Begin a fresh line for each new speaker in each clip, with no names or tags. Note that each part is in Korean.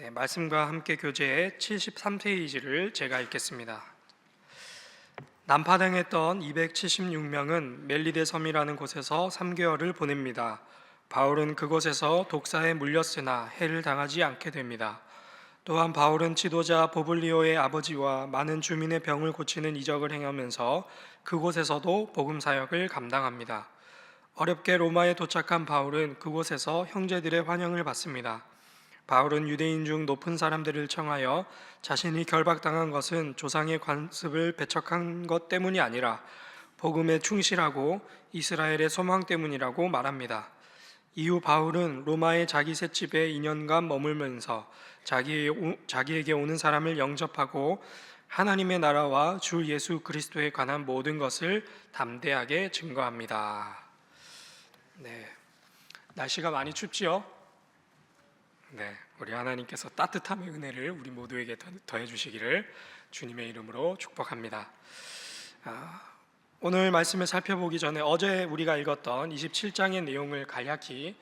네, 말씀과 함께 교제의 73페이지를 제가 읽겠습니다. 난파당했던 276명은 멜리데 섬이라는 곳에서 3개월을 보냅니다. 바울은 그곳에서 독사에 물렸으나 해를 당하지 않게 됩니다. 또한 바울은 지도자 보블리오의 아버지와 많은 주민의 병을 고치는 이적을 행하면서 그곳에서도 복음 사역을 감당합니다. 어렵게 로마에 도착한 바울은 그곳에서 형제들의 환영을 받습니다. 바울은 유대인 중 높은 사람들을 청하여 자신이 결박당한 것은 조상의 관습을 배척한 것 때문이 아니라 복음에 충실하고 이스라엘의 소망 때문이라고 말합니다. 이후 바울은 로마의 자기 셋집에 2년간 머물면서 자기에게 오는 사람을 영접하고 하나님의 나라와 주 예수 그리스도에 관한 모든 것을 담대하게 증거합니다. 네, 날씨가 많이 춥지요? 네, 우리 하나님께서 따뜻함의 은혜를 우리 모두에게 더해 주시기를 주님의 이름으로 축복합니다. 오늘 말씀을 살펴보기 전에 어제 우리가 읽었던 27장의 내용을 간략히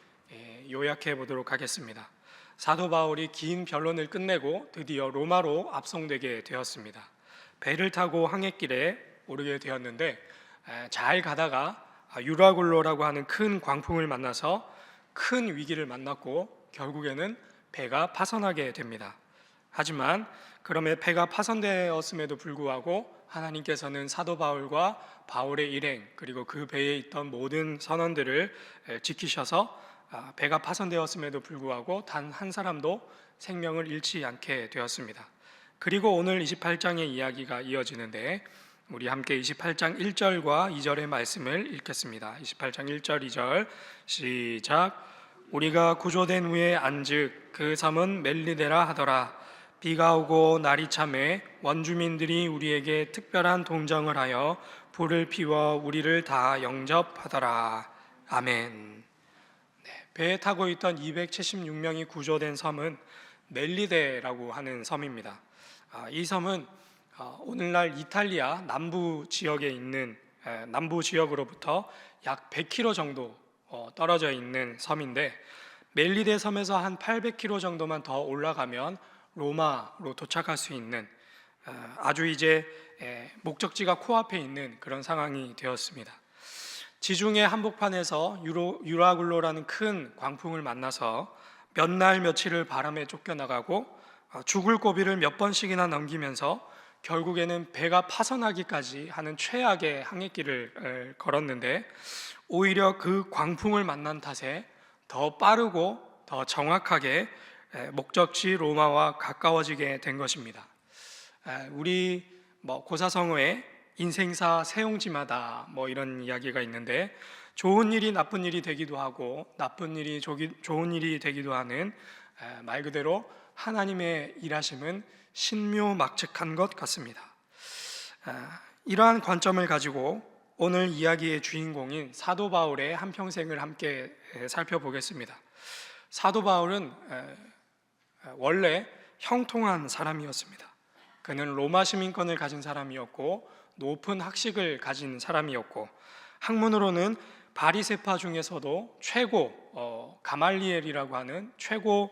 요약해 보도록 하겠습니다. 사도 바울이 긴 변론을 끝내고 드디어 로마로 압송되게 되었습니다. 배를 타고 항해길에 오르게 되었는데 잘 가다가 유라굴로라고 하는 큰 광풍을 만나서 큰 위기를 만났고 결국에는 배가 파선하게 됩니다. 하지만 그럼에 배가 파선되었음에도 불구하고 하나님께서는 사도 바울과 바울의 일행 그리고 그 배에 있던 모든 선원들을 지키셔서 배가 파선되었음에도 불구하고 단 한 사람도 생명을 잃지 않게 되었습니다. 그리고 오늘 28장의 이야기가 이어지는데 우리 함께 28장 1절과 2절의 말씀을 읽겠습니다. 28장 1절 2절 시작. 우리가 구조된 후에 안즉 그 섬은 멜리데라 하더라. 비가 오고 날이 참해 원주민들이 우리에게 특별한 동정을 하여 불을 피워 우리를 다 영접하더라. 아멘. 배에 타고 있던 276명이 구조된 섬은 멜리데라고 하는 섬입니다. 이 섬은 오늘날 이탈리아 남부 지역에 있는 남부 지역으로부터 약 100km 정도 떨어져 있는 섬인데 멜리데 섬에서 한 800km 정도만 더 올라가면 로마로 도착할 수 있는 아주 이제 목적지가 코앞에 있는 그런 상황이 되었습니다. 지중해 한복판에서 유라굴로라는 큰 광풍을 만나서 몇 날 며칠을 바람에 쫓겨나가고 죽을 고비를 몇 번씩이나 넘기면서 결국에는 배가 파선하기까지 하는 최악의 항해길을 걸었는데 오히려 그 광풍을 만난 탓에 더 빠르고 더 정확하게 목적지 로마와 가까워지게 된 것입니다. 우리 고사성어에 인생사 세용지마다 이런 이야기가 있는데 좋은 일이 나쁜 일이 되기도 하고 나쁜 일이 좋은 일이 되기도 하는 말 그대로 하나님의 일하심은 신묘막측한 것 같습니다. 이러한 관점을 가지고 오늘 이야기의 주인공인 사도 바울의 한평생을 함께 살펴보겠습니다. 사도 바울은 원래 형통한 사람이었습니다. 그는 로마 시민권을 가진 사람이었고 높은 학식을 가진 사람이었고 학문으로는 바리새파 중에서도 최고 가말리엘이라고 하는 최고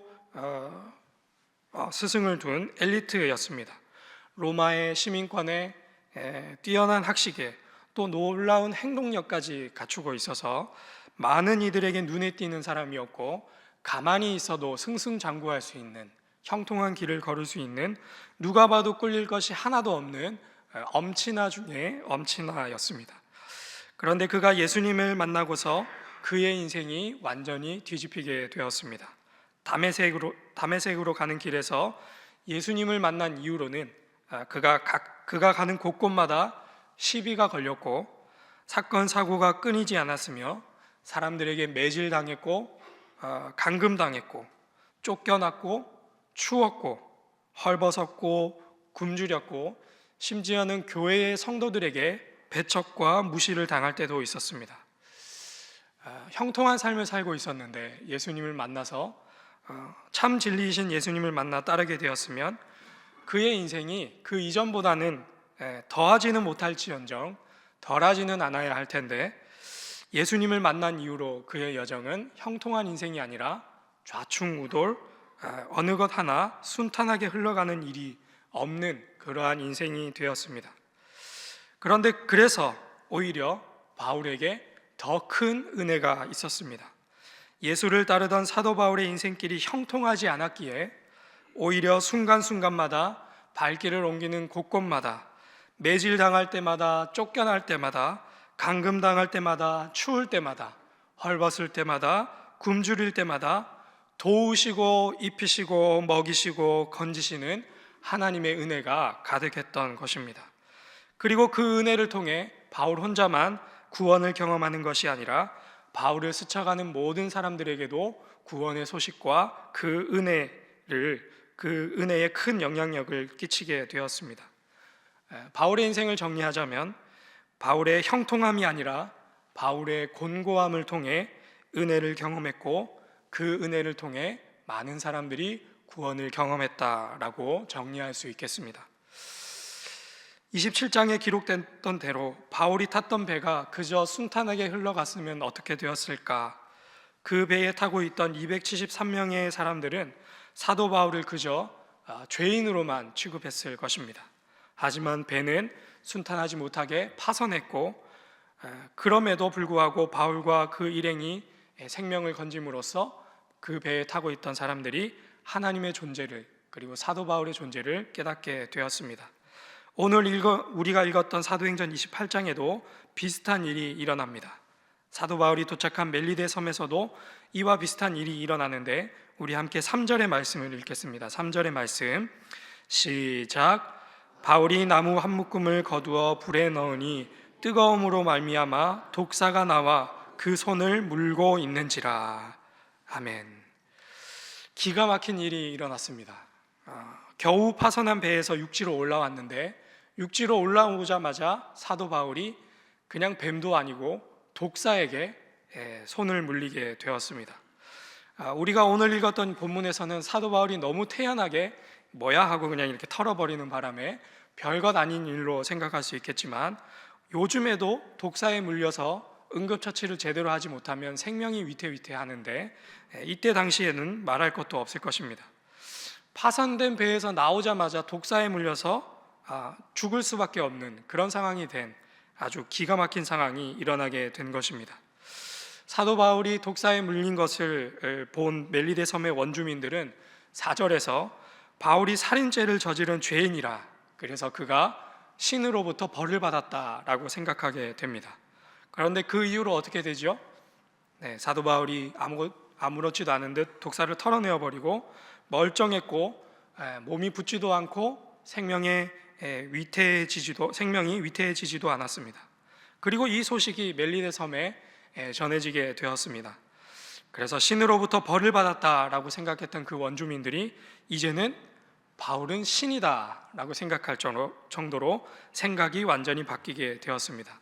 스승을 둔 엘리트였습니다. 로마의 시민권에 뛰어난 학식에 또 놀라운 행동력까지 갖추고 있어서 많은 이들에게 눈에 띄는 사람이었고 가만히 있어도 승승장구할 수 있는 형통한 길을 걸을 수 있는 누가 봐도 꿀릴 것이 하나도 없는 엄친아 중에 엄친아였습니다. 그런데 그가 예수님을 만나고서 그의 인생이 완전히 뒤집히게 되었습니다. 다메섹으로 가는 길에서 예수님을 만난 이후로는 그가 가는 곳곳마다 시비가 걸렸고 사건 사고가 끊이지 않았으며 사람들에게 매질당했고 감금당했고 쫓겨났고 추웠고 헐벗었고 굶주렸고 심지어는 교회의 성도들에게 배척과 무시를 당할 때도 있었습니다. 형통한 삶을 살고 있었는데 예수님을 만나서 참 진리이신 예수님을 만나 따르게 되었으면 그의 인생이 그 이전보다는 더하지는 못할지언정 덜하지는 않아야 할 텐데 예수님을 만난 이후로 그의 여정은 형통한 인생이 아니라 좌충우돌 어느 것 하나 순탄하게 흘러가는 일이 없는 그러한 인생이 되었습니다. 그런데 그래서 오히려 바울에게 더 큰 은혜가 있었습니다. 예수를 따르던 사도 바울의 인생길이 형통하지 않았기에 오히려 순간순간마다 발길을 옮기는 곳곳마다 매질당할 때마다, 쫓겨날 때마다, 감금당할 때마다, 추울 때마다, 헐벗을 때마다, 굶주릴 때마다 도우시고 입히시고 먹이시고 건지시는 하나님의 은혜가 가득했던 것입니다. 그리고 그 은혜를 통해 바울 혼자만 구원을 경험하는 것이 아니라 바울을 스쳐가는 모든 사람들에게도 구원의 소식과 그 은혜의 큰 영향력을 끼치게 되었습니다. 바울의 인생을 정리하자면 바울의 형통함이 아니라 바울의 곤고함을 통해 은혜를 경험했고 그 은혜를 통해 많은 사람들이 구원을 경험했다라고 정리할 수 있겠습니다. 27장에 기록됐던 대로 바울이 탔던 배가 그저 순탄하게 흘러갔으면 어떻게 되었을까? 그 배에 타고 있던 273명의 사람들은 사도 바울을 그저 죄인으로만 취급했을 것입니다. 하지만 배는 순탄하지 못하게 파선했고 그럼에도 불구하고 바울과 그 일행이 생명을 건짐으로써 그 배에 타고 있던 사람들이 하나님의 존재를 그리고 사도 바울의 존재를 깨닫게 되었습니다. 오늘 우리가 읽었던 사도행전 28장에도 비슷한 일이 일어납니다. 사도 바울이 도착한 멜리데 섬에서도 이와 비슷한 일이 일어나는데 우리 함께 3절의 말씀을 읽겠습니다. 3절의 말씀 시작. 바울이 나무 한 묶음을 거두어 불에 넣으니 뜨거움으로 말미암아 독사가 나와 그 손을 물고 있는지라. 아멘. 기가 막힌 일이 일어났습니다. 겨우 파선한 배에서 육지로 올라왔는데 육지로 올라오자마자 사도 바울이 그냥 뱀도 아니고 독사에게 손을 물리게 되었습니다. 우리가 오늘 읽었던 본문에서는 사도 바울이 너무 태연하게 뭐야 하고 그냥 이렇게 털어버리는 바람에 별것 아닌 일로 생각할 수 있겠지만 요즘에도 독사에 물려서 응급처치를 제대로 하지 못하면 생명이 위태위태하는데 이때 당시에는 말할 것도 없을 것입니다. 파손된 배에서 나오자마자 독사에 물려서 죽을 수밖에 없는 그런 상황이 된 아주 기가 막힌 상황이 일어나게 된 것입니다. 사도 바울이 독사에 물린 것을 본 멜리데 섬의 원주민들은 4절에서 바울이 살인죄를 저지른 죄인이라 그래서 그가 신으로부터 벌을 받았다라고 생각하게 됩니다. 그런데 그 이후로 어떻게 되죠? 사도 바울이 아무렇지도 않은 듯 독사를 털어내어 버리고 멀쩡했고 몸이 붓지도 않고 생명이 위태해지지도 않았습니다. 그리고 이 소식이 멜리데 섬에 전해지게 되었습니다. 그래서 신으로부터 벌을 받았다라고 생각했던 그 원주민들이 이제는 바울은 신이다라고 생각할 정도로 생각이 완전히 바뀌게 되었습니다.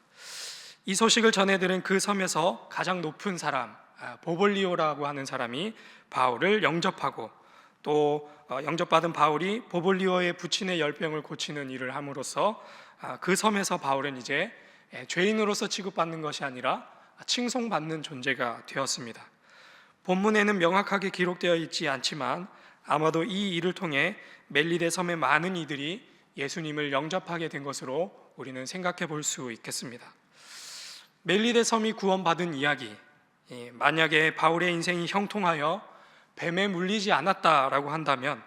이 소식을 전해들은 그 섬에서 가장 높은 사람 보볼리오라고 하는 사람이 바울을 영접하고 또 영접받은 바울이 보볼리오의 부친의 열병을 고치는 일을 함으로써 그 섬에서 바울은 이제 죄인으로서 취급받는 것이 아니라 칭송받는 존재가 되었습니다. 본문에는 명확하게 기록되어 있지 않지만 아마도 이 일을 통해 멜리데 섬의 많은 이들이 예수님을 영접하게 된 것으로 우리는 생각해 볼 수 있겠습니다. 멜리데 섬이 구원받은 이야기, 만약에 바울의 인생이 형통하여 뱀에 물리지 않았다라고 한다면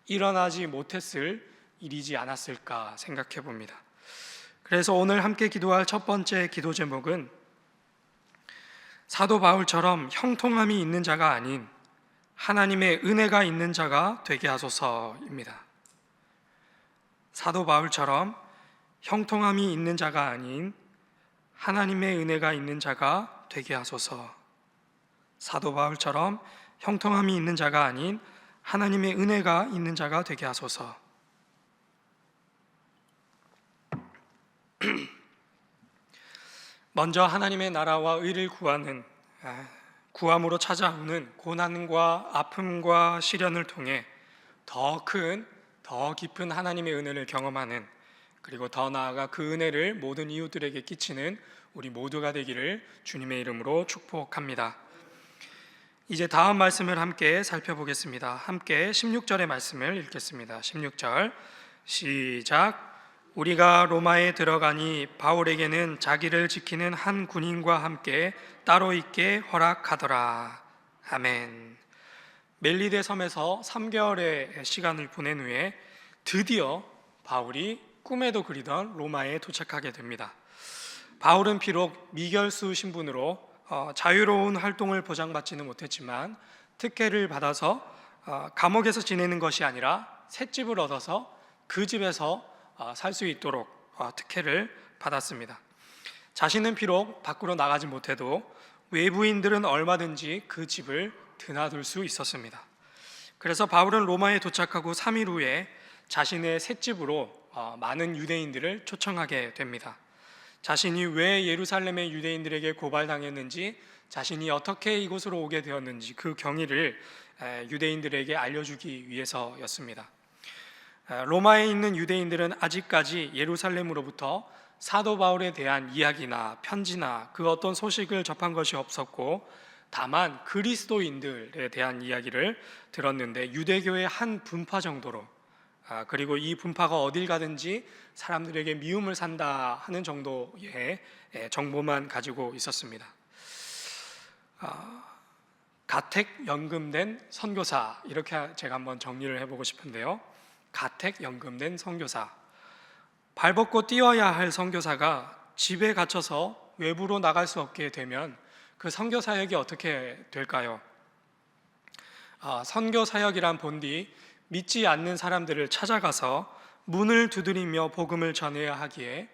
일어나지 못했을 일이지 않았을까 생각해 봅니다. 그래서 오늘 함께 기도할 첫 번째 기도 제목은 사도 바울처럼 형통함이 있는 자가 아닌 하나님의 은혜가 있는 자가 되게 하소서입니다. 사도 바울처럼 형통함이 있는 자가 아닌 하나님의 은혜가 있는 자가 되게 하소서. 사도 바울처럼 형통함이 있는 자가 아닌 하나님의 은혜가 있는 자가 되게 하소서. 먼저 하나님의 나라와 의를 구함으로 찾아오는 고난과 아픔과 시련을 통해 더 깊은 하나님의 은혜를 경험하는, 그리고 더 나아가 그 은혜를 모든 이웃들에게 끼치는 우리 모두가 되기를 주님의 이름으로 축복합니다. 이제 다음 말씀을 함께 살펴보겠습니다. 함께 16절의 말씀을 읽겠습니다. 16절 시작. 우리가 로마에 들어가니 바울에게는 자기를 지키는 한 군인과 함께 따로 있게 허락하더라. 아멘. 멜리데 섬에서 3개월의 시간을 보낸 후에 드디어 바울이 꿈에도 그리던 로마에 도착하게 됩니다. 바울은 비록 미결수 신분으로 자유로운 활동을 보장받지는 못했지만 특혜를 받아서 감옥에서 지내는 것이 아니라 셋집을 얻어서 그 집에서 살 수 있도록 특혜를 받았습니다. 자신은 비록 밖으로 나가지 못해도 외부인들은 얼마든지 그 집을 드나들 수 있었습니다. 그래서 바울은 로마에 도착하고 3일 후에 자신의 셋집으로 많은 유대인들을 초청하게 됩니다. 자신이 왜 예루살렘의 유대인들에게 고발당했는지, 자신이 어떻게 이곳으로 오게 되었는지 그 경위를 유대인들에게 알려주기 위해서였습니다. 로마에 있는 유대인들은 아직까지 예루살렘으로부터 사도 바울에 대한 이야기나 편지나 그 어떤 소식을 접한 것이 없었고, 다만 그리스도인들에 대한 이야기를 들었는데 유대교의 한 분파 정도로, 그리고 이 분파가 어딜 가든지 사람들에게 미움을 산다 하는 정도의 정보만 가지고 있었습니다. 가택연금된 선교사, 이렇게 제가 한번 정리를 해보고 싶은데요. 가택연금된 선교사, 발벗고 뛰어야 할 선교사가 집에 갇혀서 외부로 나갈 수 없게 되면 그 선교 사역이 어떻게 될까요? 선교 사역이란 본디 믿지 않는 사람들을 찾아가서 문을 두드리며 복음을 전해야 하기에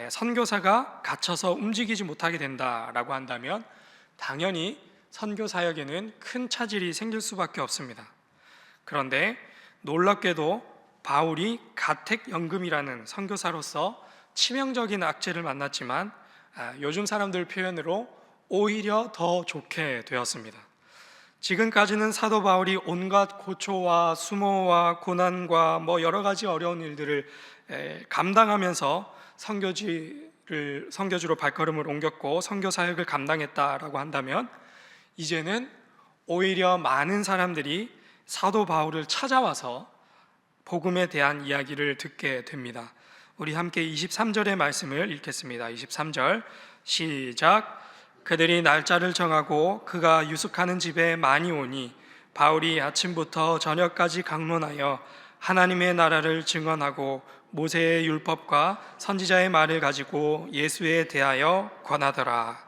선교사가 갇혀서 움직이지 못하게 된다라고 한다면 당연히 선교 사역에는 큰 차질이 생길 수밖에 없습니다. 그런데 놀랍게도 바울이 가택연금이라는 선교사로서 치명적인 악재를 만났지만 요즘 사람들 표현으로 오히려 더 좋게 되었습니다. 지금까지는 사도 바울이 온갖 고초와 수모와 고난과 여러 가지 어려운 일들을 감당하면서 선교지로 발걸음을 옮겼고 선교 사역을 감당했다라고 한다면, 이제는 오히려 많은 사람들이 사도 바울을 찾아와서 복음에 대한 이야기를 듣게 됩니다. 우리 함께 23절의 말씀을 읽겠습니다. 23절 시작. 그들이 날짜를 정하고 그가 유숙하는 집에 많이 오니 바울이 아침부터 저녁까지 강론하여 하나님의 나라를 증언하고 모세의 율법과 선지자의 말을 가지고 예수에 대하여 권하더라.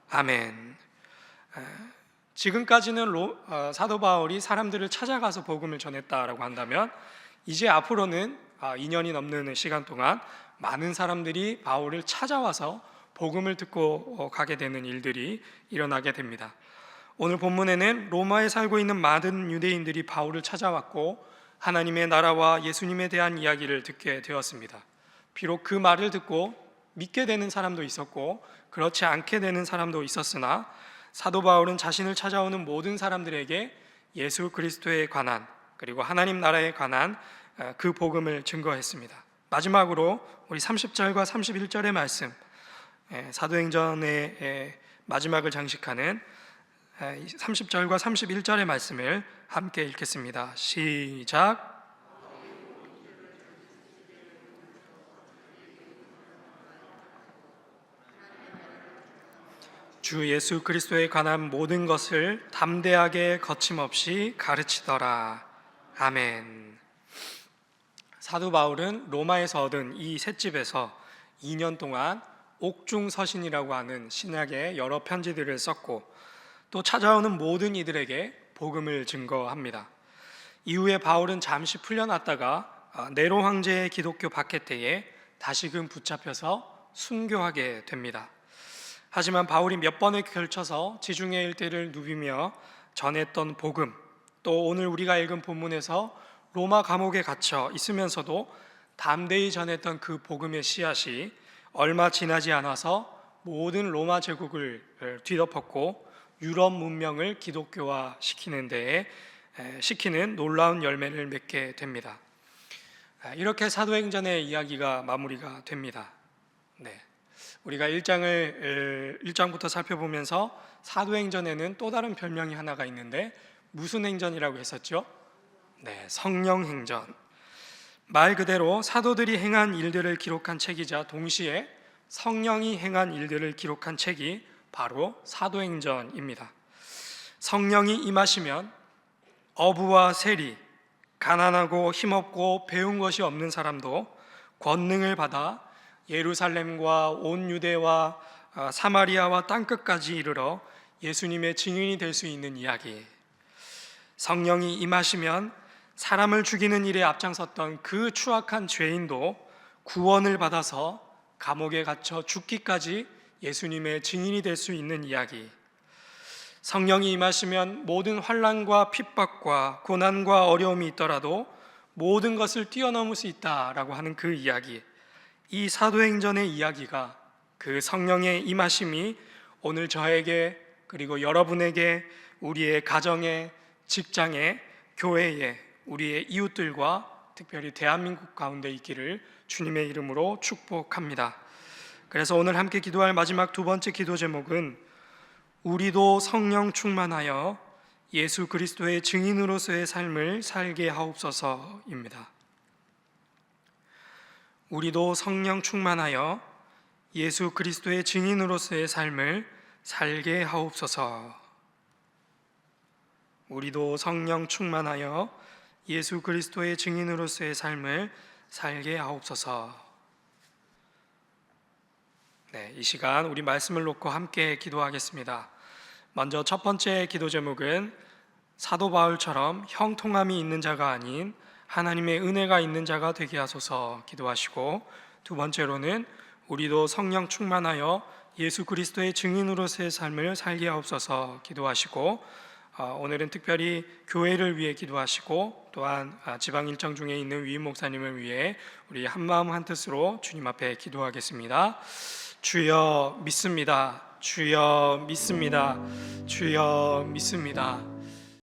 아멘. 지금까지는 사도 바울이 사람들을 찾아가서 복음을 전했다라고 한다면, 이제 앞으로는 2년이 넘는 시간 동안 많은 사람들이 바울을 찾아와서 복음을 듣고 가게 되는 일들이 일어나게 됩니다. 오늘 본문에는 로마에 살고 있는 많은 유대인들이 바울을 찾아왔고 하나님의 나라와 예수님에 대한 이야기를 듣게 되었습니다. 비록 그 말을 듣고 믿게 되는 사람도 있었고 그렇지 않게 되는 사람도 있었으나, 사도 바울은 자신을 찾아오는 모든 사람들에게 예수 그리스도에 관한, 그리고 하나님 나라에 관한 그 복음을 증거했습니다. 마지막으로 우리 30절과 31절의 말씀, 사도행전의 마지막을 장식하는 30절과 31절의 말씀을 함께 읽겠습니다. 시작. 주 예수 그리스도에 관한 모든 것을 담대하게 거침없이 가르치더라. 아멘. 사도 바울은 로마에서 얻은 이 셋집에서 2년 동안 옥중서신이라고 하는 신약의 여러 편지들을 썼고, 또 찾아오는 모든 이들에게 복음을 증거합니다. 이후에 바울은 잠시 풀려났다가 네로 황제의 기독교 박해때에 다시금 붙잡혀서 순교하게 됩니다. 하지만 바울이 몇 번에 걸쳐서 지중해 일대를 누비며 전했던 복음, 또 오늘 우리가 읽은 본문에서 로마 감옥에 갇혀 있으면서도 담대히 전했던 그 복음의 씨앗이 얼마 지나지 않아서 모든 로마 제국을 뒤덮었고 유럽 문명을 기독교화 시키는 놀라운 열매를 맺게 됩니다. 이렇게 사도행전의 이야기가 마무리가 됩니다. 우리가 1장부터 살펴보면서 사도행전에는 또 다른 별명이 하나가 있는데 무슨 행전이라고 했었죠? 네, 성령행전. 말 그대로 사도들이 행한 일들을 기록한 책이자 동시에 성령이 행한 일들을 기록한 책이 바로 사도행전입니다. 성령이 임하시면 어부와 세리, 가난하고 힘없고 배운 것이 없는 사람도 권능을 받아 예루살렘과 온 유대와 사마리아와 땅끝까지 이르러 예수님의 증인이 될 수 있는 이야기. 성령이 임하시면 사람을 죽이는 일에 앞장섰던 그 추악한 죄인도 구원을 받아서 감옥에 갇혀 죽기까지 예수님의 증인이 될 수 있는 이야기. 성령이 임하시면 모든 환난과 핍박과 고난과 어려움이 있더라도 모든 것을 뛰어넘을 수 있다라고 하는 그 이야기. 이 사도행전의 이야기가, 그 성령의 임하심이 오늘 저에게, 그리고 여러분에게, 우리의 가정에, 직장에, 교회에, 우리의 이웃들과 특별히 대한민국 가운데 있기를 주님의 이름으로 축복합니다. 그래서 오늘 함께 기도할 마지막 두 번째 기도 제목은 우리도 성령 충만하여 예수 그리스도의 증인으로서의 삶을 살게 하옵소서입니다. 우리도 성령 충만하여 예수 그리스도의 증인으로서의 삶을 살게 하옵소서. 우리도 성령 충만하여 예수 그리스도의 증인으로서의 삶을 살게 하옵소서. 네, 이 시간 우리 말씀을 놓고 함께 기도하겠습니다. 먼저 첫 번째 기도 제목은 사도 바울처럼 형통함이 있는 자가 아닌 하나님의 은혜가 있는 자가 되게 하소서 기도하시고, 두 번째로는 우리도 성령 충만하여 예수 그리스도의 증인으로서의 삶을 살게 하옵소서 기도하시고, 오늘은 특별히 교회를 위해 기도하시고 또한 지방 일정 중에 있는 위임 목사님을 위해 우리 한마음 한뜻으로 주님 앞에 기도하겠습니다. 주여 믿습니다. 주여 믿습니다. 주여 믿습니다.